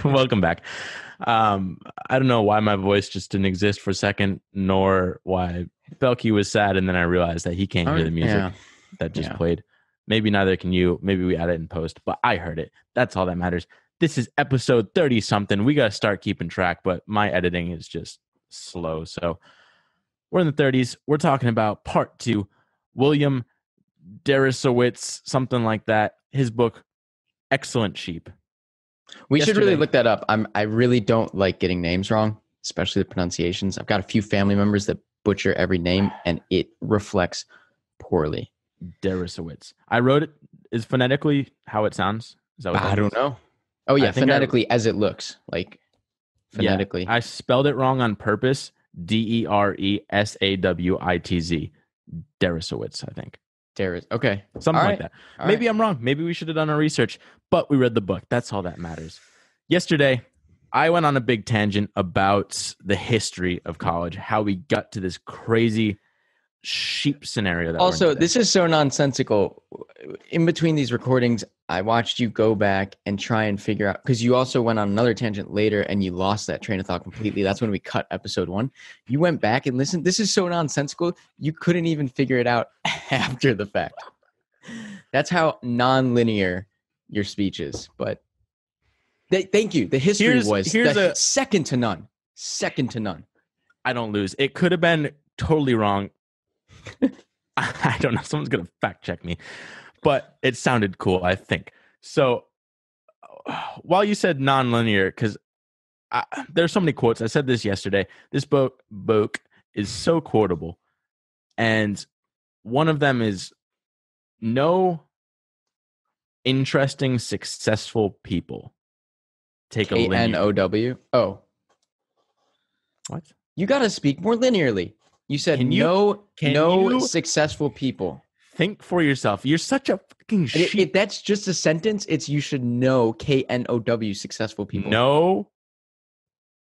Welcome back. I don't know why my voice just didn't exist for a second, nor why Belky was sad, and then I realized that he can't hear the music that just played. Maybe neither can you. Maybe we add it in post, but I heard it. That's all that matters. This is episode 30-something. We got to start keeping track, but my editing is just slow. So we're in the 30s. We're talking about part 2. William Deresiewicz, something like that. His book, Excellent Sheep. We should really look that up. I really don't like getting names wrong, especially the pronunciations. I've got a few family members that butcher every name, and it reflects poorly. Deresiewicz. I wrote it. Is phonetically how it sounds? Is that what I don't know. Oh yeah, phonetically as it looks, like phonetically. Yeah, I spelled it wrong on purpose. Deresawitz. Deresiewicz, I think. Okay. Something like that. Maybe I'm wrong. Maybe we should have done our research, but we read the book. That's all that matters. Yesterday, I went on a big tangent about the history of college, how we got to this crazy sheep scenario. That also, this is so nonsensical. In between these recordings, I watched you go back and try and figure out, because you also went on another tangent later and you lost that train of thought completely. That's when we cut episode 1. You went back and listened. This is so nonsensical. You couldn't even figure it out after the fact. That's how non-linear your speech is. But thank you. The history was second to none. Second to none. I don't lose. It could have been totally wrong. I don't know. Someone's going to fact check me. But it sounded cool, I think. So while you said non-linear, because there's so many quotes. I said this yesterday. This book is so quotable. And one of them is, no interesting, successful people take a linear. K-N-O-W? Oh. What? You got to speak more linearly. You said no successful people. Think for yourself. You're such a fucking sheep. If that's just a sentence, it's you should know K-N-O-W, successful people. No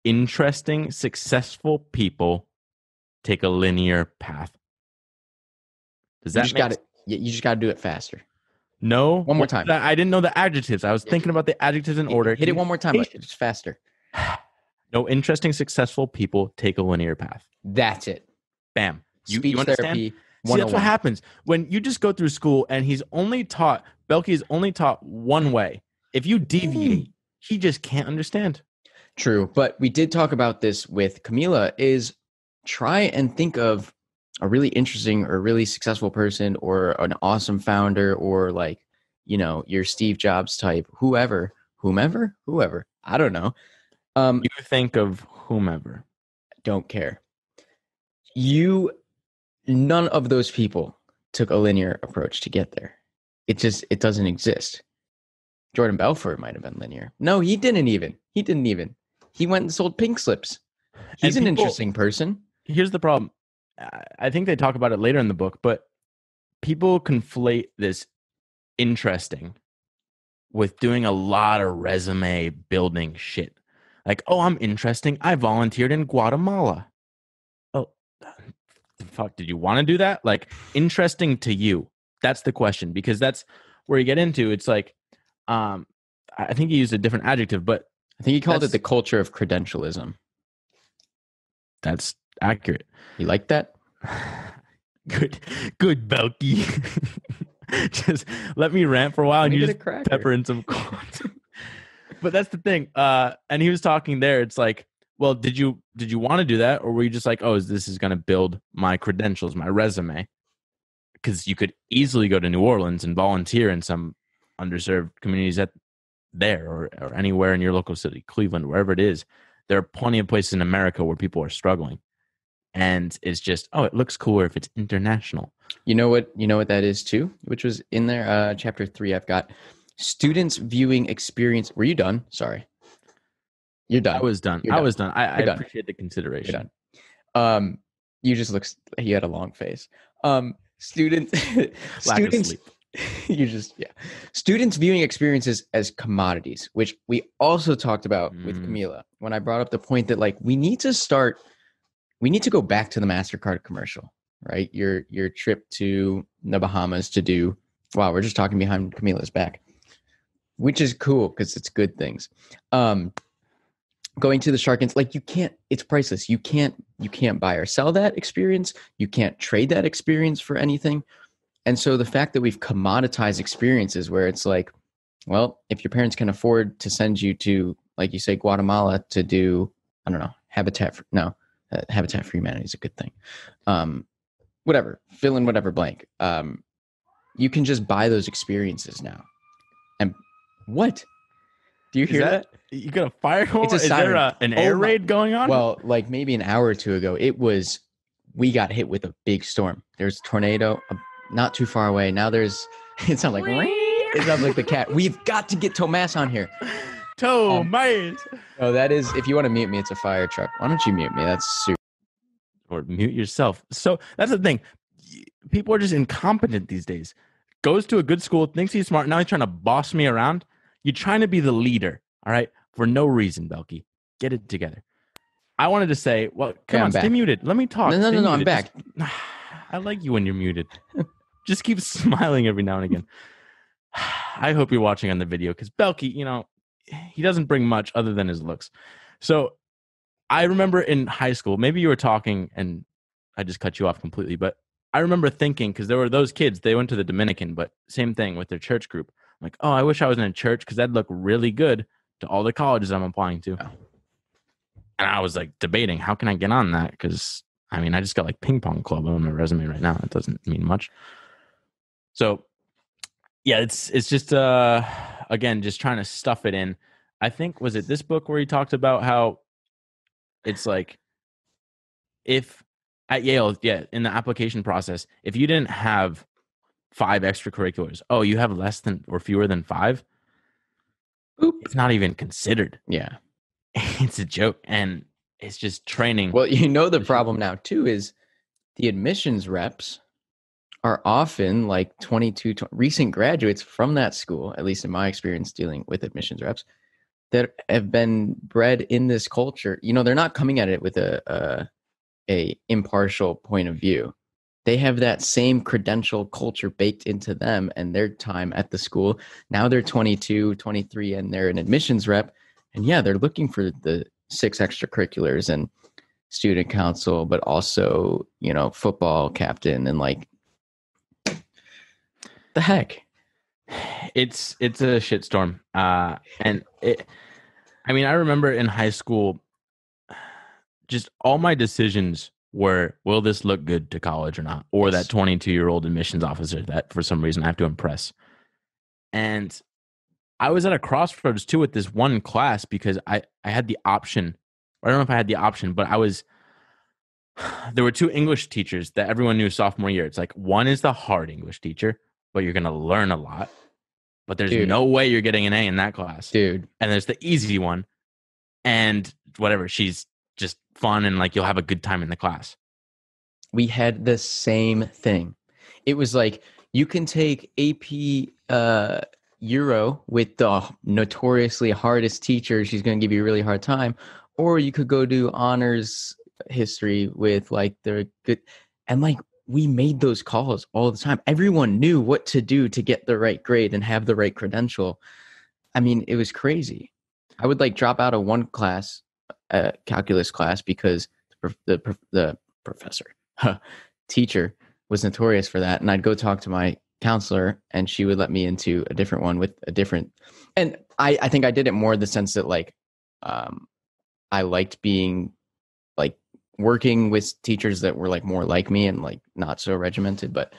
interesting, successful people take a linear path. Does that make sense? You just got to do it faster. No. One more time. I didn't know the adjectives. I was thinking about the adjectives in order. Hit it one more time, but just faster. No interesting, successful people take a linear path. That's it. Bam. Speech you understand? therapy. See, that's what happens when you just go through school and Belky is only taught one way. If you deviate, he just can't understand. True. But we did talk about this with Camila, is try and think of a really interesting or really successful person or an awesome founder or like, your Steve Jobs type, whoever. I don't know. You think of whomever. Don't care. None of those people took a linear approach to get there. It doesn't exist. Jordan Belfort might have been linear. No, he didn't even. He went and sold pink slips. He's an interesting person. Here's the problem. I think they talk about it later in the book, but people conflate this interesting with doing a lot of resume building shit. Like, oh, I'm interesting. I volunteered in Guatemala. Oh, the fuck, did you want to do that? Like, interesting to you? That's the question, because that's where you get into. It's like, I think he used a different adjective, but I think he called it the culture of credentialism. That's accurate. You like that? Good, Belky. Just let me rant for a while and you just pepper in some quotes. But that's the thing. And he was talking there. It's like, well, did you want to do that, or were you just like, oh, this is going to build my credentials, my resume? Because you could easily go to New Orleans and volunteer in some underserved communities or anywhere in your local city, Cleveland, wherever it is. There are plenty of places in America where people are struggling, and it's just, oh, it looks cooler if it's international. You know what that is too, which was in there, chapter 3. I've got students viewing experience. Were you done? Sorry. You're done. I was done. I appreciate the consideration. You're done. You just you had a long face. Students students viewing experiences as commodities, which we also talked about with Camila when I brought up the point that, like, we need to go back to the MasterCard commercial, right? Your trip to the Bahamas to do, wow, we're just talking behind Camila's back. which is cool because it's good things. Going to the Sharkins, like it's priceless. You can't buy or sell that experience. You can't trade that experience for anything. And so the fact that we've commoditized experiences where it's like, well, if your parents can afford to send you to, like you say, Guatemala to do, I don't know, Habitat for Humanity is a good thing. Whatever, fill in whatever blank. You can just buy those experiences now. And what? Do you hear that? You got a fire hole? It's a siren. There an air raid going on? Well, like maybe an hour or two ago, we got hit with a big storm. There's a tornado not too far away. Now it sounds like, it sounds like the cat. We've got to get Tomas on here. Tomas. Oh, that is, if you want to mute me, it's a fire truck. Why don't you mute me? That's super. Or mute yourself. So that's the thing. People are just incompetent these days. Goes to a good school, thinks he's smart. Now he's trying to boss me around. You're trying to be the leader, all right? For no reason, Belky. Get it together. I wanted to say, well, come on, stay muted. Let me talk. No, I'm back. I like you when you're muted. Just keep smiling every now and again. I hope you're watching on the video because Belky, he doesn't bring much other than his looks. So I remember in high school, maybe you were talking and I just cut you off completely, but I remember thinking, because there were those kids, they went to the Dominican, but same thing with their church group. I'm like, oh, I wish I was in a church because that'd look really good to all the colleges I'm applying to. Oh. And I was like debating, how can I get on that? Because I just got like ping pong club on my resume right now. It doesn't mean much. So yeah, it's just, again, just trying to stuff it in. I think, was it this book where he talked about how it's like, if at Yale, in the application process, if you didn't have 5 extracurriculars, you have less than or fewer than 5, it's not even considered. Yeah. It's a joke. And it's just training. Well, the problem now too is the admissions reps are often like 22 recent graduates from that school, at least in my experience dealing with admissions reps, that have been bred in this culture. They're not coming at it with a impartial point of view. They have that same credential culture baked into them and their time at the school. Now they're 22, 23, and they're an admissions rep. And they're looking for the 6 extracurriculars and student council, but also, football captain and like, the heck. It's a shitstorm. And I remember in high school, just all my decisions were, will this look good to college or not? Or that 22-year-old admissions officer that for some reason I have to impress. And I was at a crossroads too with this one class because I had the option. I don't know if I had the option, but there were 2 English teachers that everyone knew sophomore year. It's like, one is the hard English teacher, but you're going to learn a lot. But there's no way you're getting an A in that class. Dude. And there's the easy one. And whatever, she's just fun and like you'll have a good time in the class. We had the same thing. It was like, you can take AP Euro with the notoriously hardest teacher. She's going to give you a really hard time. Or you could go do honors history with like the good. And like, we made those calls all the time. Everyone knew what to do to get the right grade and have the right credential. It was crazy. I would like drop out of one class, calculus class, because the professor, teacher was notorious for that. And I'd go talk to my counselor and she would let me into a different one with a different. And I think I did it more in the sense that like, I liked being like working with teachers that were like more like me and like not so regimented, but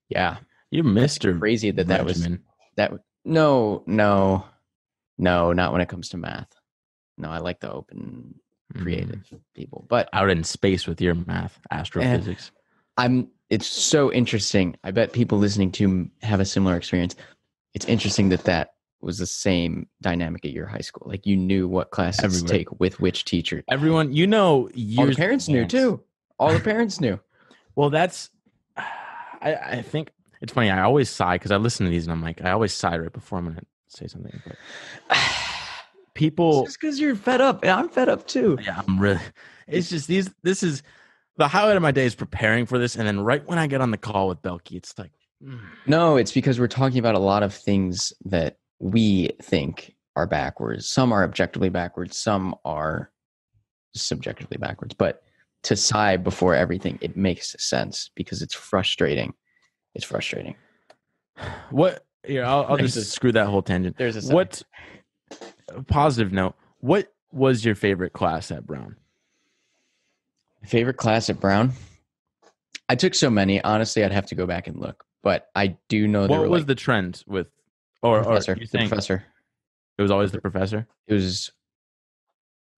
yeah, you're Mr. Crazy that was that. No, not when it comes to math. No, I like the open, creative people, but out in space with your math, astrophysics. It's so interesting. I bet people listening to have a similar experience. It's interesting that was the same dynamic at your high school. Like you knew what classes to take with which teacher. Everyone, years all the parents knew too. All the parents knew. Well, that's, I think it's funny. I always sigh because I listen to these and I'm like, I always sigh right before I'm going to say something. But people, it's just because you're fed up and I'm fed up too. Yeah, I'm really, it's just this is the highlight of my day is preparing for this. And then right when I get on the call with Belky, it's like, No, it's because we're talking about a lot of things that we think are backwards. Some are objectively backwards. Some are subjectively backwards. But to sigh before everything, it makes sense because it's frustrating. It's frustrating. What? Here, I'll just screw that whole tangent. There's a sigh. What? Positive note. What was your favorite class at Brown? Favorite class at Brown? I took so many. Honestly, I'd have to go back and look. But I do know what was the trend with, or the professor? It was always the professor. It was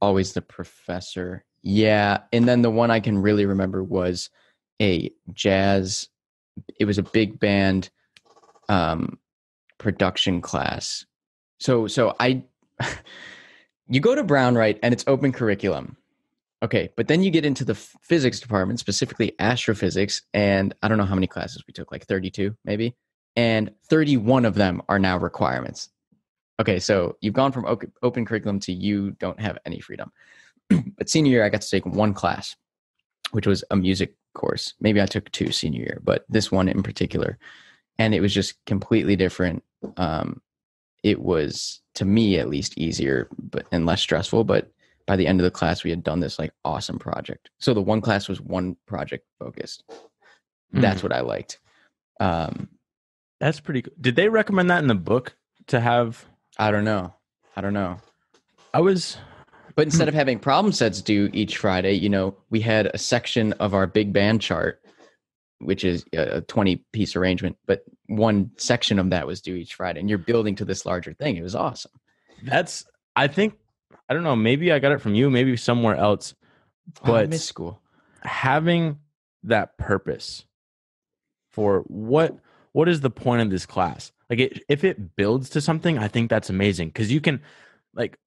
always the professor. Yeah, and then the one I can really remember was a jazz. It was a big band production class. So I, you go to Brown, right, and it's open curriculum. Okay, but then you get into the physics department, specifically astrophysics, and I don't know how many classes we took, like 32 maybe, and 31 of them are now requirements. Okay, so you've gone from open curriculum to you don't have any freedom. But senior year, I got to take one class, which was a music course. Maybe I took 2 senior year, but this one in particular. And it was just completely different. It was, to me at least, easier and less stressful, but by the end of the class, we had done this like awesome project. So the one class was one project focused. That's what I liked. That's pretty cool. Did they recommend that in the book to have? I don't know. But instead of having problem sets due each Friday, we had a section of our big band chart, which is a 20-piece arrangement, but one section of that was due each Friday, and you're building to this larger thing. It was awesome. I don't know, maybe I got it from you, maybe somewhere else, but I miss school. Having that purpose for what is the point of this class? Like if it builds to something, I think that's amazing, because you can, like,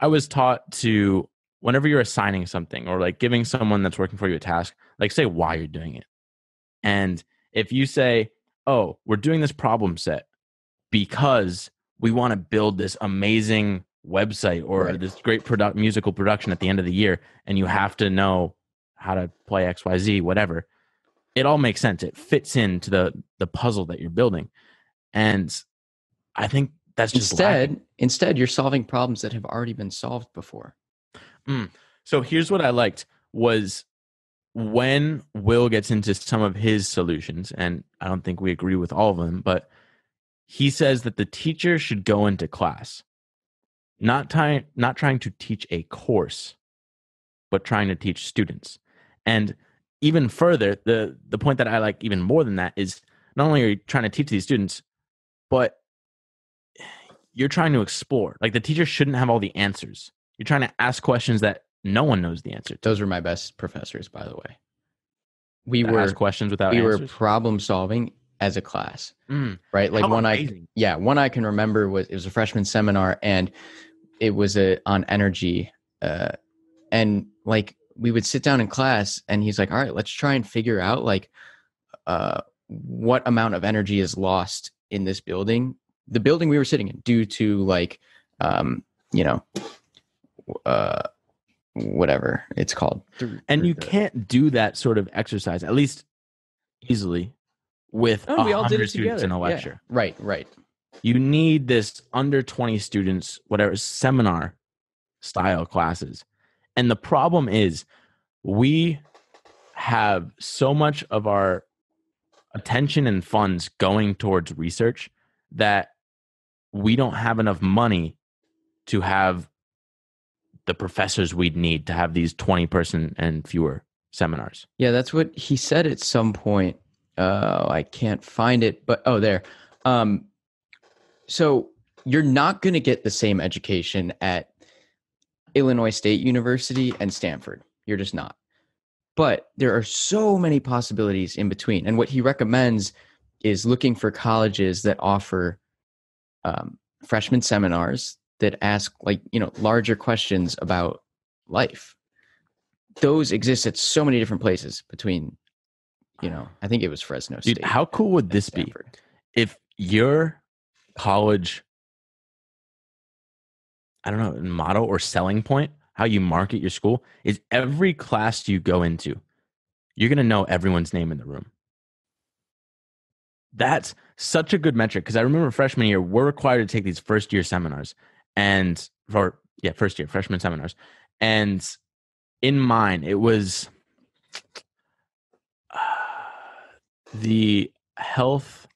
I was taught to, whenever you're assigning something or like giving someone that's working for you a task, like say why you're doing it. And if you say, oh, we're doing this problem set because we want to build this amazing website or this great musical production at the end of the year, and you have to know how to play XYZ, whatever, it all makes sense. It fits into the puzzle that you're building. And I think that's just instead you're solving problems that have already been solved before. So here's what I liked was when Will gets into some of his solutions, and I don't think we agree with all of them, but he says that the teacher should go into class not trying to teach a course, but trying to teach students. And even further, the point that I like even more than that is not only are you trying to teach these students, but you're trying to explore. Like, the teacher shouldn't have all the answers. You're trying to ask questions that no one knows the answer to. Those were my best professors, by the way. We were questions without answers. We were problem solving as a class, right? Like one I can remember was, it was a freshman seminar, and it was on energy, and like we would sit down in class, and he's like, "All right, let's try and figure out like what amount of energy is lost in this building, the building we were sitting in, due to like whatever it's called." And you can't do that sort of exercise, at least easily, with 100 students in a lecture. Yeah. Right. You need this under 20 students, whatever, seminar style classes. And the problem is we have so much of our attention and funds going towards research that we don't have enough money to have the professors we'd need to have these 20-person and fewer seminars. Yeah, that's what he said at some point. I can't find it, but there. So you're not going to get the same education at Illinois State University and Stanford. You're just not. But there are so many possibilities in between. And what he recommends is looking for colleges that offer freshman seminars that ask larger questions about life. Those exist at so many different places between, I think it was Fresno State. Dude, how cool would this be if your college, I don't know, motto or selling point, how you market your school, is every class you go into, you're going to know everyone's name in the room. That's such a good metric because I remember freshman year, we're required to take these first year seminars first year freshman seminars. And in mine, it was the health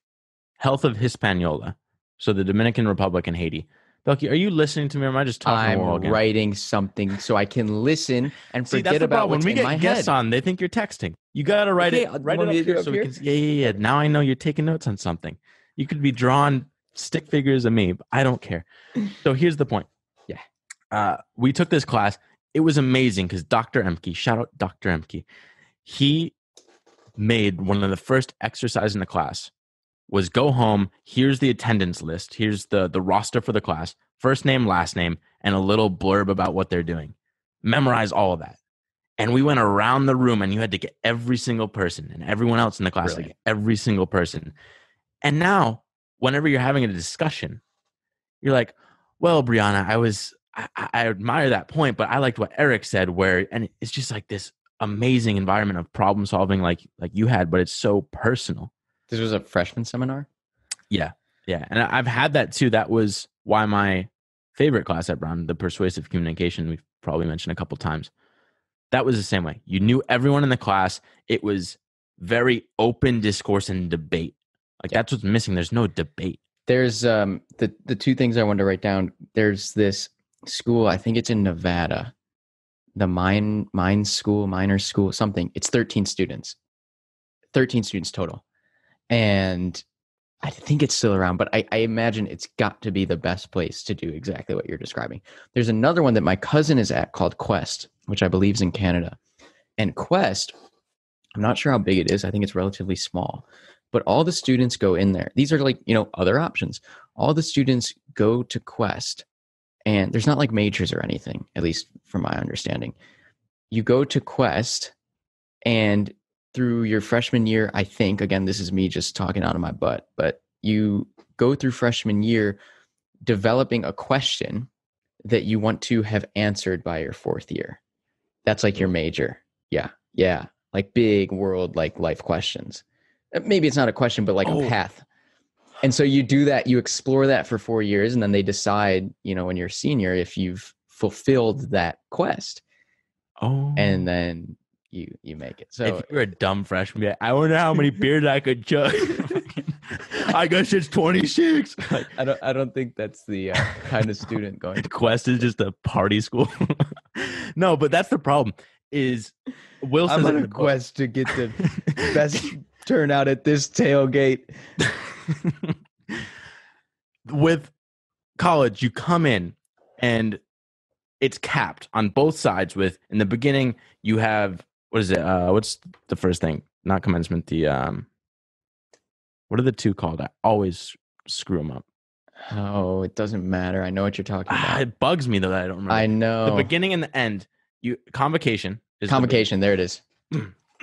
of Hispaniola. So the Dominican Republic and Haiti. Belky, are you listening to me or am I just talking I'm writing something so I can listen and forget about what's in my head. When we get guests on, they think you're texting. You got to write it up here so we can. Yeah. Now I know you're taking notes on something. You could be drawing stick figures of me, but I don't care. So here's the point. Yeah. We took this class. It was amazing because Dr. Emke, shout out Dr. Emke, he made one of the first exercises in the class was go home. Here's the attendance list. Here's the roster for the class. First name, last name, and a little blurb about what they're doing. Memorize all of that. And we went around the room and you had to get every single person and everyone else in the class, like every single person. And now, whenever you're having a discussion, you're like, well, Brianna, I admire that point, but I liked what Eric said and it's just like this amazing environment of problem solving like you had, but it's so personal. This was a freshman seminar? Yeah. And I've had that too. That was why my favorite class at Brown, the persuasive communication, we've probably mentioned a couple times. That was the same way. You knew everyone in the class. It was very open discourse and debate. That's what's missing. There's no debate. There's the two things I wanted to write down. There's this school, I think it's in Nevada, the Minor School, something. It's 13 students total. And I think it's still around, but I imagine it's got to be the best place to do exactly what you're describing. There's another one that my cousin is at called Quest, which I believe is in Canada. And Quest, I'm not sure how big it is. I think it's relatively small. But all the students go in there. These are other options. All the students go to Quest, and there's not like majors or anything, at least from my understanding. You go to Quest, and through your freshman year, I think, again, this is me just talking out of my butt, but you go through freshman year developing a question that you want to have answered by your fourth year. That's like your major. Yeah. Like big world, like life questions. Maybe it's not a question, but like a path. And so you do that, you explore that for 4 years, and then they decide, when you're a senior, if you've fulfilled that quest. And then you make it. So if you're a dumb freshman, I wonder how many beers I could chug. I guess it's 26. I don't think that's the kind of student going. Quest is just a party school. No, but that's the problem. Is Will says I'm on a quest to get the best turnout at this tailgate. With college, you come in and it's capped on both sides. With in the beginning, you have what's the first thing? Not commencement. The what are the two called? I always screw them up. Oh, it doesn't matter. I know what you're talking about. It bugs me though that I don't remember. I know the beginning and the end. Convocation. There it is.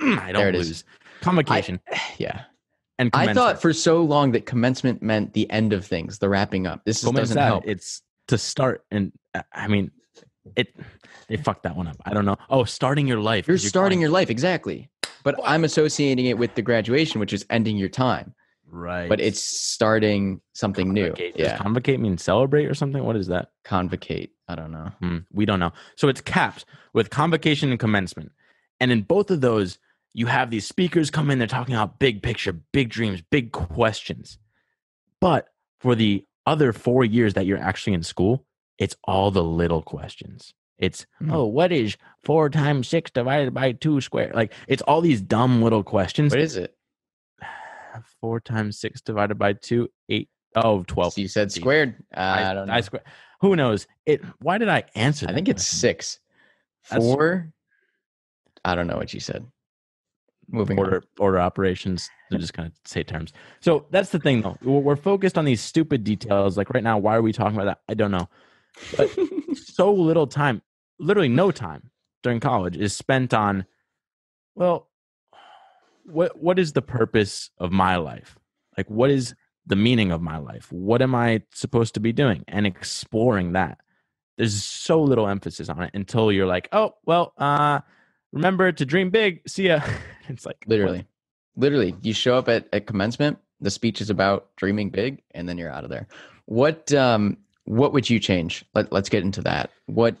I don't lose. Convocation. Yeah. And I thought for so long that commencement meant the end of things, the wrapping up. This doesn't help. It's to start, and I mean, they fucked that one up. I don't know. Oh, starting your life. You're starting your life, exactly. But I'm associating it with the graduation, which is ending your time. Right. But it's starting something new. Does convocate mean celebrate or something? What is that? Convocate. I don't know. We don't know. So it's capped with convocation and commencement. And in both of those, you have these speakers come in, they're talking about big picture, big dreams, big questions. But for the other 4 years that you're actually in school, it's all the little questions. It's, what is 4 times 6 divided by 2 squared? Like, it's all these dumb little questions. What is it? 4 times 6 divided by 2, 8. Oh, 12. So you said squared. I don't know. Who knows? Why did I answer that? I think it's 6. 4. I don't know what you said. Moving order operations. They're just kind of say terms. So that's the thing, though. We're focused on these stupid details. Like right now, why are we talking about that? I don't know. But so little time, literally no time during college is spent on, well, what is the purpose of my life? Like, what is the meaning of my life? What am I supposed to be doing? And exploring that. There's so little emphasis on it until you're like, oh, well, remember to dream big. See ya. It's like literally you show up at commencement The speech is about dreaming big, and then you're out of there. What would you change? Let's get into that. What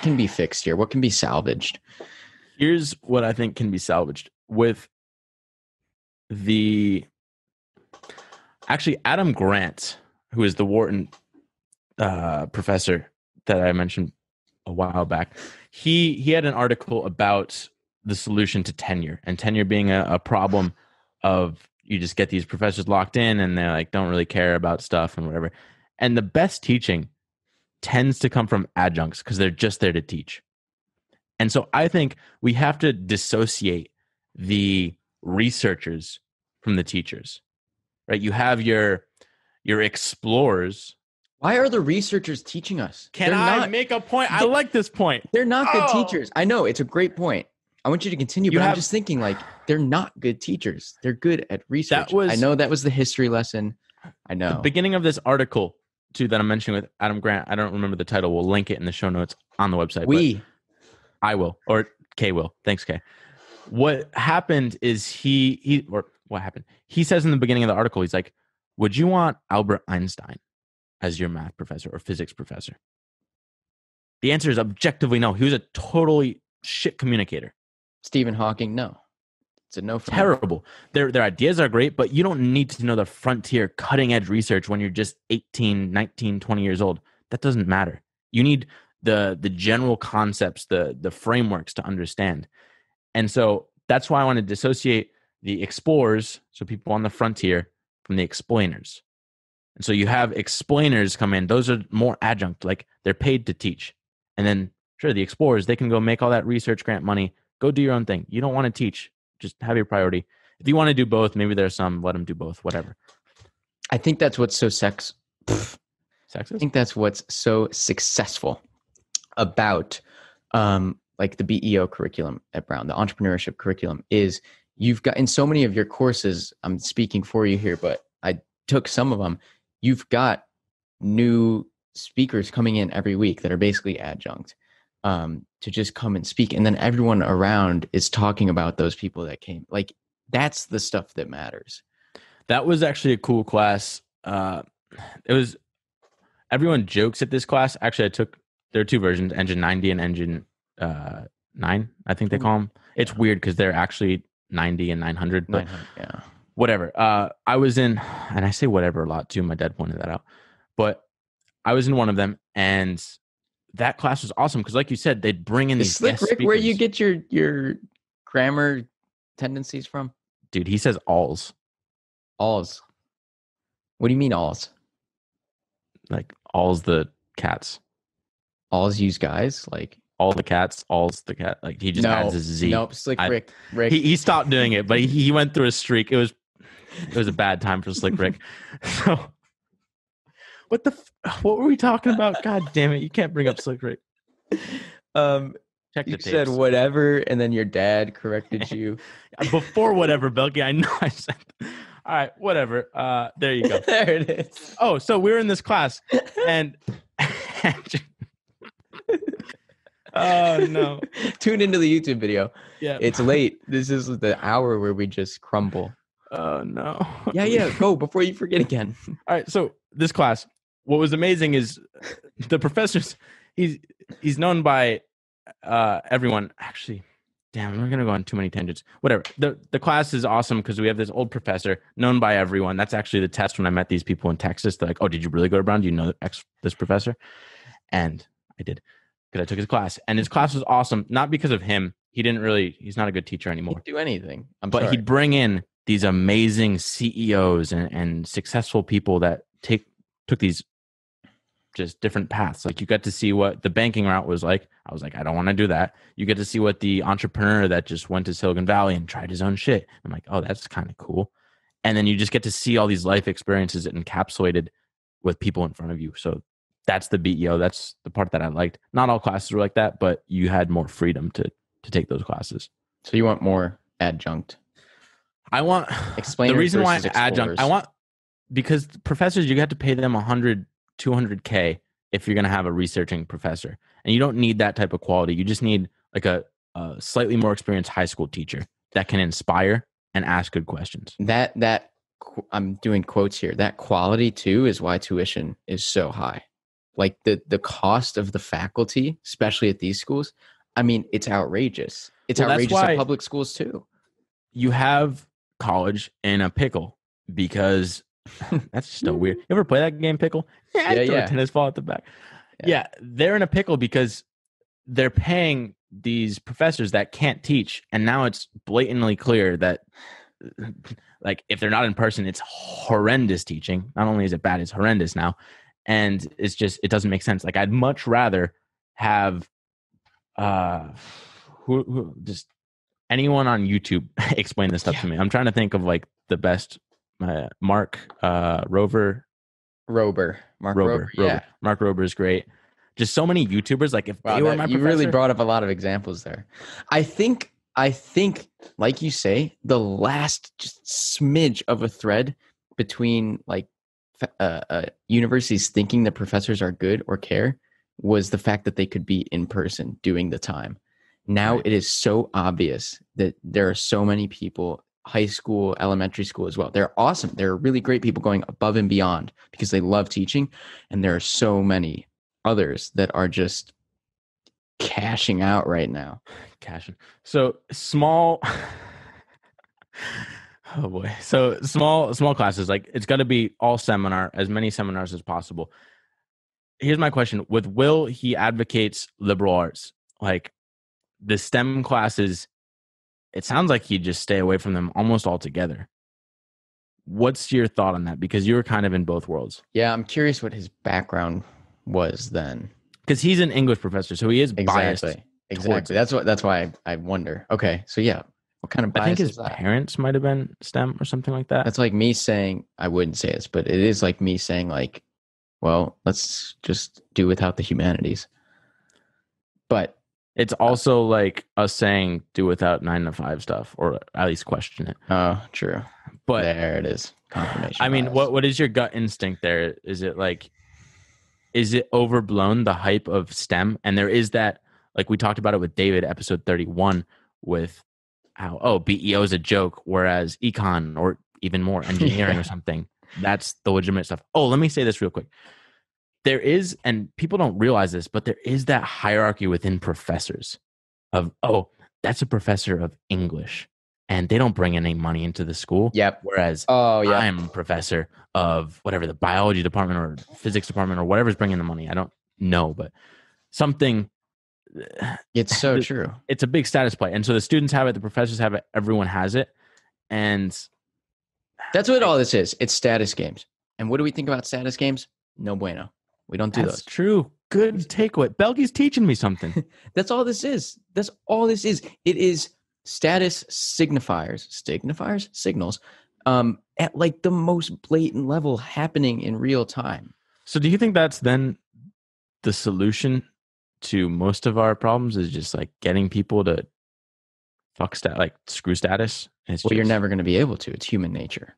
can be fixed here? What can be salvaged? Here's what I think can be salvaged with actually Adam Grant, who is the Wharton professor that I mentioned a while back. He had an article about the solution to tenure, and tenure being a problem of you just get these professors locked in and they're like don't really care about stuff and whatever. And the best teaching tends to come from adjuncts because they're just there to teach. And so I think we have to dissociate the researchers from the teachers, right? You have your explorers. Why are the researchers teaching us? Can I make a point? I like this point. They're not good teachers. I know it's a great point. I want you to continue, but I'm just thinking like they're not good teachers. They're good at research. I know that was the history lesson. I know. The beginning of this article too that I'm mentioning with Adam Grant. I don't remember the title. We'll link it in the show notes on the website. I will, or Kay will. Thanks, Kay. What happened is what happened? He says in the beginning of the article, he's like, would you want Albert Einstein as your math professor or physics professor? The answer is objectively no. He was a totally shit communicator. Stephen Hawking, no. It's a no for terrible. Their ideas are great, but you don't need to know the frontier cutting edge research when you're just 18, 19, 20 years old. That doesn't matter. You need the general concepts, the frameworks to understand. And so that's why I want to dissociate the explorers, so people on the frontier, from the explainers. And so you have explainers come in. Those are more adjunct, like they're paid to teach. And then, sure, the explorers, they can go make all that research grant money. Go do your own thing. You don't want to teach. Just have your priority. If you want to do both, maybe there's some, let them do both, whatever. I think that's what's so sexist. I think that's what's so successful about like the BEO curriculum at Brown, the entrepreneurship curriculum, is you've got in so many of your courses, I'm speaking for you here, but I took some of them. You've got new speakers coming in every week that are basically adjunct to just come and speak. And then everyone around is talking about those people that came. Like, that's the stuff that matters. That was actually a cool class. Everyone jokes at this class. Actually, there are two versions, Engine 90 and Engine 9, I think they call them. It's weird because they're actually 90 and 900, but 900, yeah. Whatever. I was in, and I say whatever a lot too, my dad pointed that out, but I was in one of them, and that class was awesome because, like you said, they'd bring in these Slick guest Rick, speakers. where you get your grammar tendencies from? Dude, he says alls. Alls. What do you mean alls? Like alls the cats. Alls use guys? Like all the cats, alls the cat. Like he just adds a Z. Nope, Slick Rick. He stopped doing it, but he went through a streak. It was a bad time for Slick Rick. So what were we talking about? God damn it! You can't bring up Slick Rick. Check the tapes. Said whatever, and then your dad corrected you. Before whatever, Belky. I know I said. All right, whatever. There you go. There it is. Oh, so we were in this class, and oh no! Tune into the YouTube video. Yeah, it's late. This is the hour where we just crumble. Oh no! Yeah. Go before you forget again. All right. So this class, what was amazing is the professors. He's known by everyone. Actually, damn, we're gonna go on too many tangents. Whatever. The class is awesome because we have this old professor known by everyone. That's actually the test when I met these people in Texas. They're like, "Oh, did you really go to Brown? Do you know this professor?" And I did. Because I took his class, and his class was awesome. Not because of him; he's not a good teacher anymore. He'd do anything, but he'd bring in these amazing CEOs and successful people that took these just different paths. Like you got to see what the banking route was like. I was like, I don't want to do that. You get to see what the entrepreneur that just went to Silicon Valley and tried his own shit. I'm like, oh, that's kind of cool. And then you just get to see all these life experiences encapsulated with people in front of you. So that's the BEO. That's the part that I liked. Not all classes were like that, but you had more freedom to take those classes. So you want more adjunct? I want explainers. The reason why explorers. adjunct, because professors, you have to pay them 100, 200K if you're going to have a researching professor. And you don't need that type of quality. You just need like a slightly more experienced high school teacher that can inspire and ask good questions. That I'm doing quotes here. That quality too is why tuition is so high. Like the cost of the faculty, especially at these schools, I mean, it's outrageous. It's outrageous at public schools too. You have college in a pickle because that's just a weird. You ever play that game, Pickle? Yeah, throw a tennis ball at the back. Yeah, they're in a pickle because they're paying these professors that can't teach, and now it's blatantly clear that, like, if they're not in person, it's horrendous teaching. Not only is it bad, it's horrendous now, and it's just, it doesn't make sense. Like, I'd much rather have who just anyone on YouTube explain this stuff to me. I'm trying to think of like the best. Mark Rober. Yeah, Mark Rober is great. Just so many YouTubers. Like, if they were my professor, you really brought up a lot of examples there. I think, like you say, the last just smidge of a thread between like universities thinking that professors are good or care was the fact that they could be in person doing the time. Now it is so obvious that there are so many people, high school, elementary school as well. They're awesome. They're really great people going above and beyond because they love teaching. And there are so many others that are just cashing out right now. So small. Oh boy. So small classes, like it's got to be all seminar, as many seminars as possible. Here's my question. With Will, he advocates liberal arts. Like the STEM classes, it sounds like he'd just stay away from them almost altogether. What's your thought on that? Because you were kind of in both worlds. Yeah, I'm curious what his background was then. Because he's an English professor, so he is biased. Exactly. That's why I wonder. Okay, so yeah, what kind of bias? I think his parents might have been STEM or something like that. That's like me saying, I wouldn't say this, but it is like me saying, like, well, let's just do without the humanities. But it's also like us saying do without 9 to 5 stuff, or at least question it. Oh, true. But there it is. Confirmation. I mean, what is your gut instinct there? Is it overblown, the hype of STEM? And there is that, like we talked about it with David, episode 31, with how, BEO is a joke, whereas econ or even more engineering or something, that's the legitimate stuff. Oh, let me say this real quick. There is, and people don't realize this, but there is that hierarchy within professors of, that's a professor of English and they don't bring any money into the school. Yep. Whereas I'm a professor of whatever, the biology department or physics department or whatever's bringing the money. I don't know, but something. It's so true. It's a big status play. And so the students have it, the professors have it, everyone has it. And that's what all this is. It's status games. And what do we think about status games? No bueno. We don't do those. That's true. Good takeaway. Belgy's teaching me something. That's all this is. That's all this is. It is status signals, at like the most blatant level happening in real time. So do you think that's then the solution to most of our problems, is just like getting people to screw status? You're never going to be able to. It's human nature.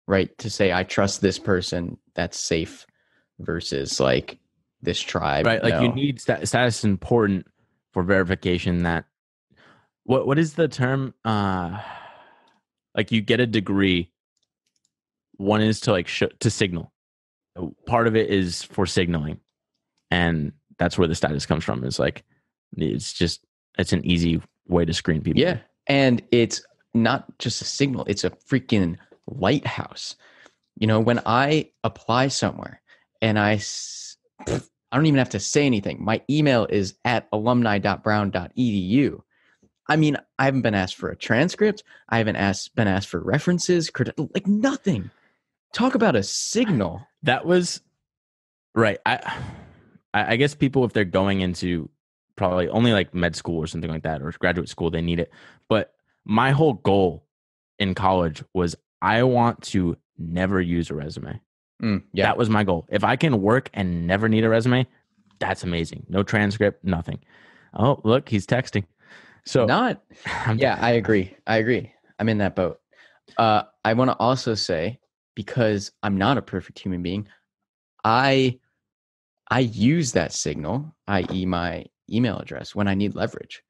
Right? To say, I trust this person, that's safe, versus like this tribe. Right. Like you need status is important for verification that what is the term? Like you get a degree. One is to to signal. Part of it is for signaling. And that's where the status comes from. Is like, it's an easy way to screen people. Yeah. And it's not just a signal. It's a freaking lighthouse. You know, when I apply somewhere, and I don't even have to say anything. My email is at alumni.brown.edu. I mean, I haven't been asked for a transcript. I haven't been asked for references, like nothing. Talk about a signal. That was right. I guess people, if they're going into probably only like med school or something like that, or graduate school, they need it. But my whole goal in college was I want to never use a resume. That was my goal. If I can work and never need a resume, that's amazing. No transcript, nothing. Oh, look, he's texting. So I agree. I'm in that boat. I want to also say, because I'm not a perfect human being, I use that signal, i.e. my email address, when I need leverage.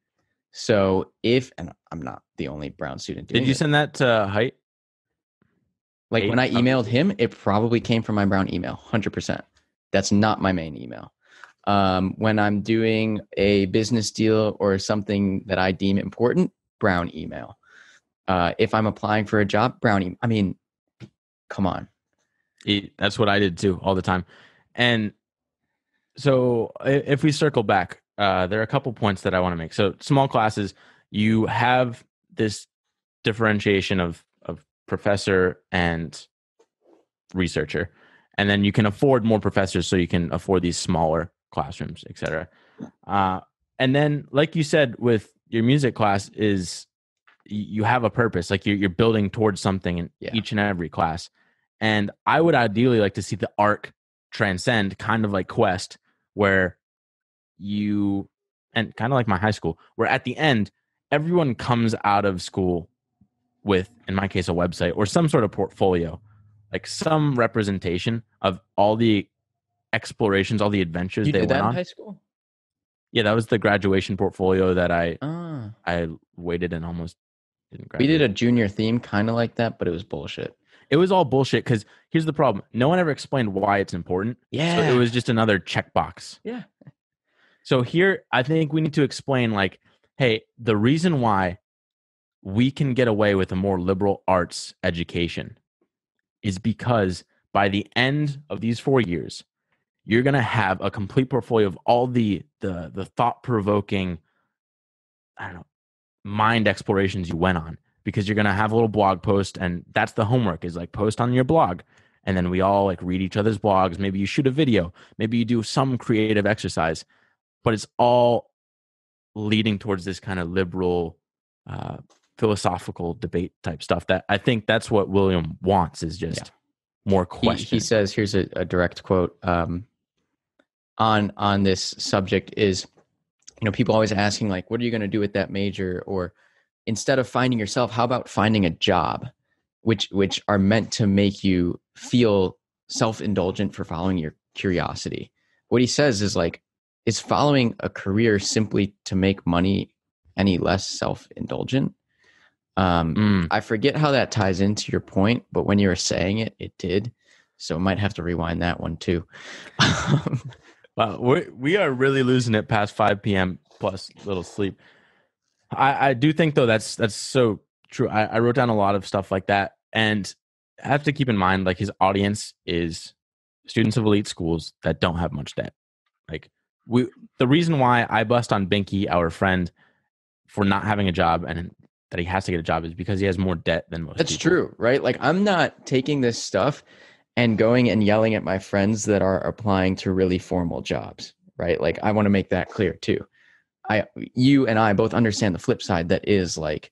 So and I'm not the only Brown student doing Did you send that to Height? Like when I emailed him, it probably came from my Brown email, 100%. That's not my main email. When I'm doing a business deal or something that I deem important, Brown email. If I'm applying for a job, Brown email. I mean, come on. That's what I did too, all the time. And so if we circle back, there are a couple points that I want to make. So small classes, you have this differentiation of professor and researcher, and then you can afford more professors, so you can afford these smaller classrooms, etc. And then, like you said, with your music class, is you have a purpose, like you're building towards something in each and every class. And I would ideally like to see the arc transcend, kind of like Quest, where you, and kind of like my high school, where at the end everyone comes out of school with, in my case, a website or some sort of portfolio, like some representation of all the explorations, all the adventures they went on. In high school? Yeah, that was the graduation portfolio that I waited and almost didn't graduate. We did a junior theme kind of like that, but it was bullshit. It was all bullshit because here's the problem. No one ever explained why it's important. Yeah. So it was just another checkbox. Yeah. So here, I think we need to explain, like, hey, the reason why we can get away with a more liberal arts education is because by the end of these 4 years, you're going to have a complete portfolio of all the thought-provoking, I don't know, mind explorations you went on, because you're going to have a little blog post, and that's the homework, is like post on your blog. And then we all like read each other's blogs. Maybe you shoot a video. Maybe you do some creative exercise, but it's all leading towards this kind of liberal, philosophical debate type stuff. That I think that's what William wants, is just more questions. He says, here's a direct quote on this subject is, people always asking like, what are you going to do with that major? Or instead of finding yourself, how about finding a job, which are meant to make you feel self-indulgent for following your curiosity. What he says is like, is following a career simply to make money any less self-indulgent? I forget how that ties into your point, but when you were saying it, it did. So I might have to rewind that one too. Wow, we are really losing it past 5 p.m. plus little sleep. I do think, though, that's so true. I wrote down a lot of stuff like that, and I have to keep in mind, like, his audience is students of elite schools that don't have much debt. Like, the reason why I bust on Binky, our friend, for not having a job and that he has to get a job is because he has more debt than most That's people. true, right? Like, I'm not taking this stuff and going and yelling at my friends that are applying to really formal jobs, right? Like, I want to make that clear too. You and I both understand the flip side. That is like,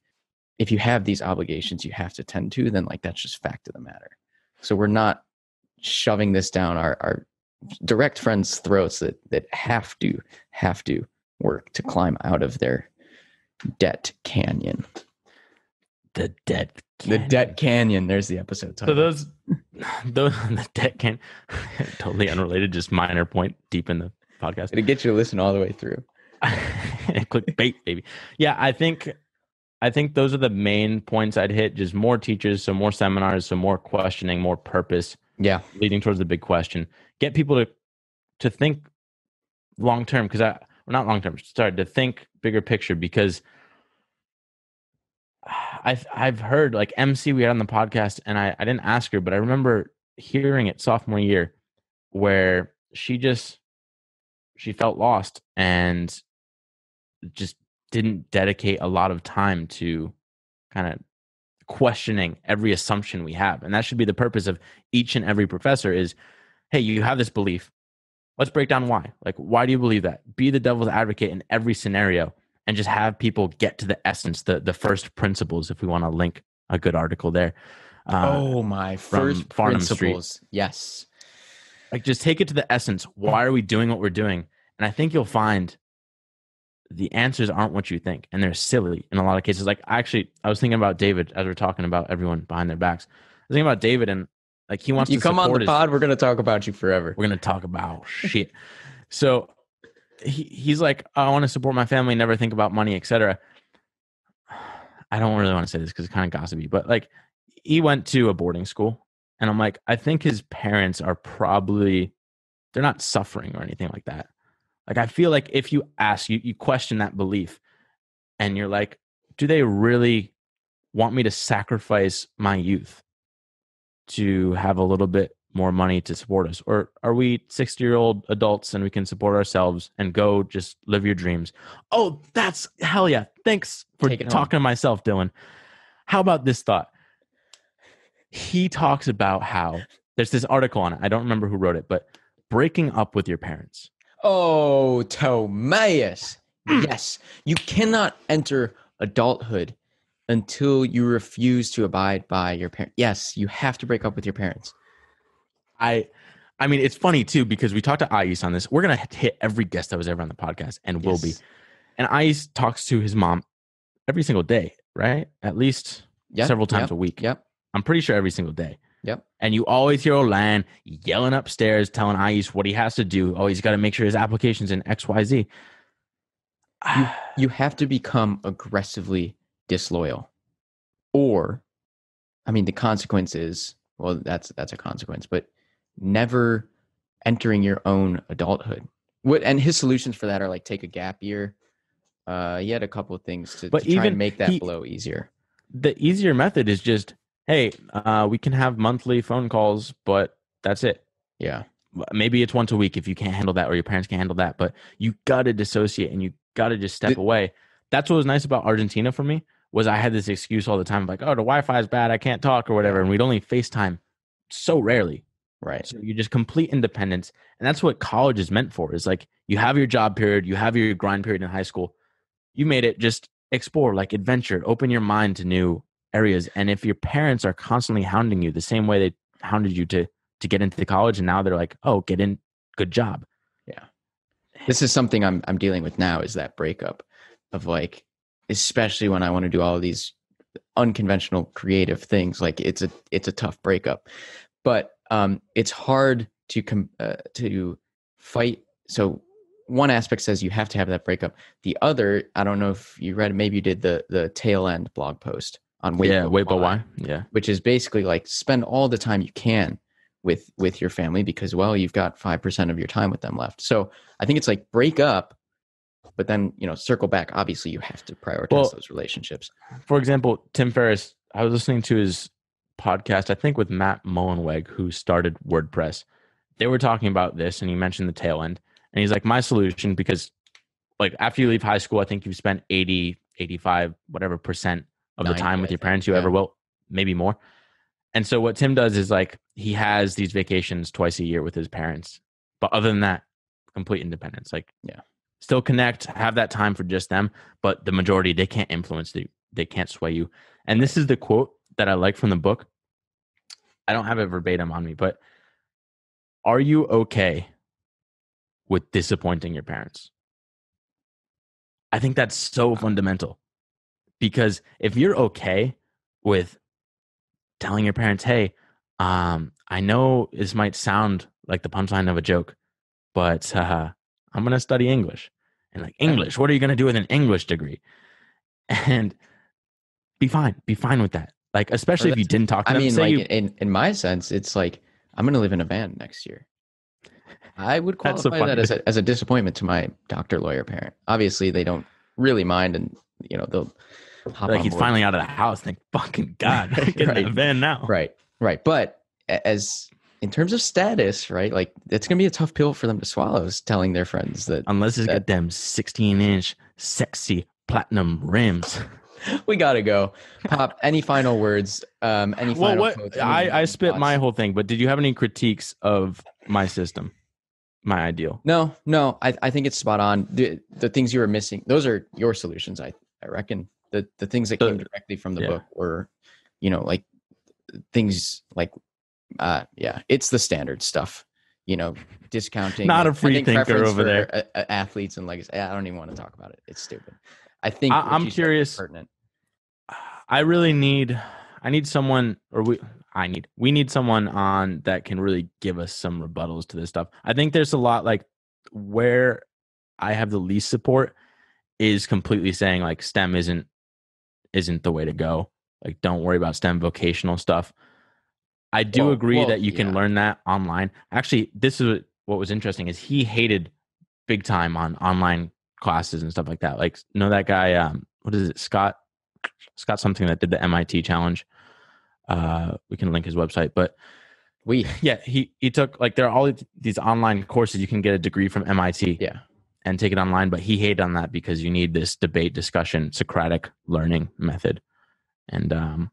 if you have these obligations you have to tend to, then like that's just fact of the matter. So we're not shoving this down our direct friends' throats that have to work to climb out of their debt canyon. The debt canyon. The debt canyon. There's the episode title. So the debt canyon, totally unrelated, just minor point deep in the podcast. It'll get you to listen all the way through. Clickbait, baby. Yeah, I think those are the main points I'd hit. Just more teachers, some more seminars, some more questioning, more purpose. Yeah, leading towards the big question. Get people to think long term, to think bigger picture, because I've heard, like, MC, we had on the podcast, and I didn't ask her, but I remember hearing it sophomore year where she felt lost and just didn't dedicate a lot of time to kind of questioning every assumption we have. And that should be the purpose of each and every professor is, hey, you have this belief. Let's break down why. Like, why do you believe that? Be the devil's advocate in every scenario and just have people get to the essence, the first principles, if we want to link a good article there. First principles. Yes. Like, just take it to the essence. Why are we doing what we're doing? And I think you'll find the answers aren't what you think, and they're silly in a lot of cases. Like, I was thinking about David as we're talking about everyone behind their backs. I was thinking about David, and like, he wants to come on the pod. We're going to talk about you forever. We're going to talk about shit. So he's like, I want to support my family, never think about money, etc. I don't really want to say this because it's kind of gossipy, but like, he went to a boarding school And I'm like, I think his parents are probably, they're not suffering or anything like that. Like, I feel like if you ask, you question that belief and you're like, do they really want me to sacrifice my youth to have a little bit more money to support us? Or are we 60-year-old adults and we can support ourselves and go just live your dreams? Oh, that's hell yeah. Thanks for talking to myself, Dylan. How about this thought? He talks about how there's this article on it. I don't remember who wrote it, but breaking up with your parents. Oh, Tomias. Yes. You cannot enter adulthood until you refuse to abide by your parents. Yes, you have to break up with your parents. I mean, it's funny too, because we talked to Ais on this. We're going to hit every guest that was ever on the podcast and will be. And Ais talks to his mom every single day, right? At least several times a week. Yep. I'm pretty sure every single day. Yep. And you always hear Olan yelling upstairs, telling Ais what he has to do. Oh, he's got to make sure his application's in XYZ. You have to become aggressively disloyal. Or, I mean, the consequence is, well, that's a consequence, but never entering your own adulthood. And his solutions for that are like take a gap year. He had a couple of things to try and make that blow easier. The easier method is just, hey, we can have monthly phone calls, but that's it. Yeah. Maybe it's once a week if you can't handle that or your parents can't handle that, but you got to dissociate and you got to just step away. That's what was nice about Argentina for me, was I had this excuse all the time, like, oh, the Wi-Fi is bad, I can't talk or whatever. And we'd only FaceTime so rarely. Right. So you just complete independence. And that's what college is meant for, is like you have your job period, you have your grind period in high school. You made it just explore, like adventure, open your mind to new areas. And if your parents are constantly hounding you the same way they hounded you to get into college, and now they're like, oh, get in, good job. Yeah. This is something I'm dealing with now, is that breakup of like, especially when I want to do all of these unconventional creative things, like it's a tough breakup, but it's hard to fight. So one aspect says you have to have that breakup. The other, I don't know if you read it, maybe you did the tail end blog post on Wait But Why. Yeah. Which is basically like spend all the time you can with your family, because, well, you've got 5% of your time with them left. So I think it's like break up, but then, circle back. Obviously you have to prioritize those relationships. For example, Tim Ferriss, I was listening to his podcast, I think with Matt Mullenweg, who started WordPress. They were talking about this and he mentioned the tail end. And he's like, my solution, because like after you leave high school, I think you've spent 80, 85, whatever % of the time with your parents you ever will, maybe more. And so what Tim does is like, he has these vacations twice a year with his parents. But other than that, complete independence. Like, still connect, have that time for just them. But the majority, they can't influence you. They can't sway you. And this is the quote that I like from the book. I don't have it verbatim on me, but are you okay with disappointing your parents? I think that's so fundamental, because if you're okay with telling your parents, hey, I know this might sound like the punchline of a joke, but I'm going to study English. And like, English, what are you going to do with an English degree? And be fine with that. Like, especially if you didn't talk to them. I mean, like in my sense, it's like, I'm going to live in a van next year. I would qualify that as a disappointment to my doctor lawyer parent. Obviously, they don't really mind, and they'll hop like on he's board. Finally out of the house. Thank fucking God, get in the van now. Right. But as in terms of status, right? Like, it's gonna be a tough pill for them to swallow, is telling their friends that, unless it's got them 16-inch sexy platinum rims. We gotta go. Pop, any final words? Any final quotes? I spit thoughts? My whole thing, but did you have any critiques of my system? My ideal? No. I think it's spot on. The things you were missing, those are your solutions. I reckon the things that came directly from the book were, like things like, it's the standard stuff. Discounting. Not a free thinker over there. Athletes and legacy. I don't even want to talk about it. It's stupid. I think I'm curious. Pertinent. I need someone, or we need someone on that can really give us some rebuttals to this stuff. I think there's a lot, like, where I have the least support is completely saying like STEM isn't the way to go. Like, don't worry about STEM vocational stuff. I do agree that you can learn that online. Actually, this is what was interesting is he hated big time on online classes and stuff like that. Like, know that guy, what is it? Scott something that did the MIT challenge. We can link his website, but he took, like, there are all these online courses. You can get a degree from MIT and take it online, but he hated on that because you need this debate, discussion, Socratic learning method. And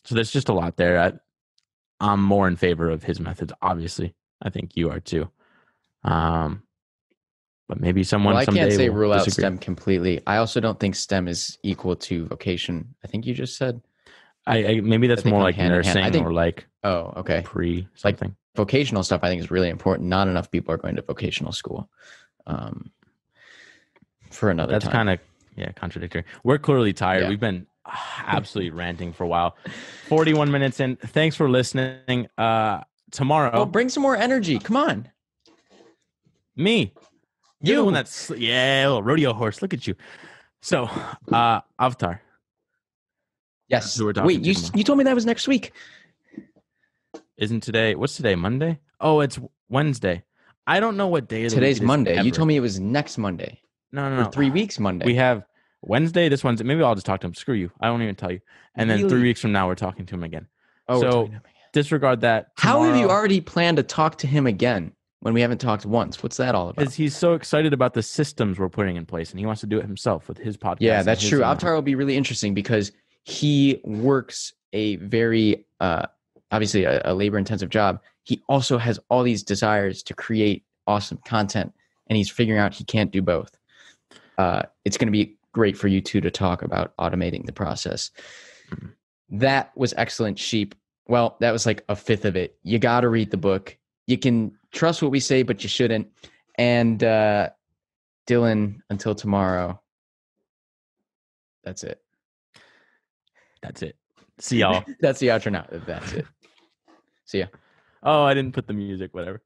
so there's just a lot there. I'm more in favor of his methods, obviously. I think you are too. But maybe someone someday I can't say rule out disagree. STEM completely. I also don't think STEM is equal to vocation. I think you just said. I maybe that's more like nursing or like pre something. Like vocational stuff I think is really important. Not enough people are going to vocational school. For another that's time. That's kind of contradictory. We're clearly tired. Yeah. We've been absolutely ranting for a while. 41 minutes in. Thanks for listening. Tomorrow. Oh, bring some more energy. Come on. Me. You're the one that's little rodeo horse. Look at you. So, Avatar. Yes. Wait, you told me that was next week. Isn't today? What's today? Monday? Oh, it's Wednesday. I don't know what day of the Today's Monday. You told me it was next Monday. No. 3 weeks Monday. We have Wednesday. This Wednesday. Maybe I'll just talk to him. Screw you. I won't even tell you. And then 3 weeks from now, we're talking to him again. Oh, so disregard that. Tomorrow, how have you already planned to talk to him again when we haven't talked once? What's that all about? Because he's so excited about the systems we're putting in place, and he wants to do it himself with his podcast. Yeah, that's true. Avatar will be really interesting because he works a very, obviously a labor-intensive job. He also has all these desires to create awesome content, and he's figuring out he can't do both. It's going to be great for you two to talk about automating the process. That was excellent, Sheep. Well, that was like a fifth of it. You got to read the book. You can trust what we say, but you shouldn't. And Dylan, until tomorrow, that's it. That's it. See y'all. That's the outro now. That's it. See ya. Oh, I didn't put the music, whatever.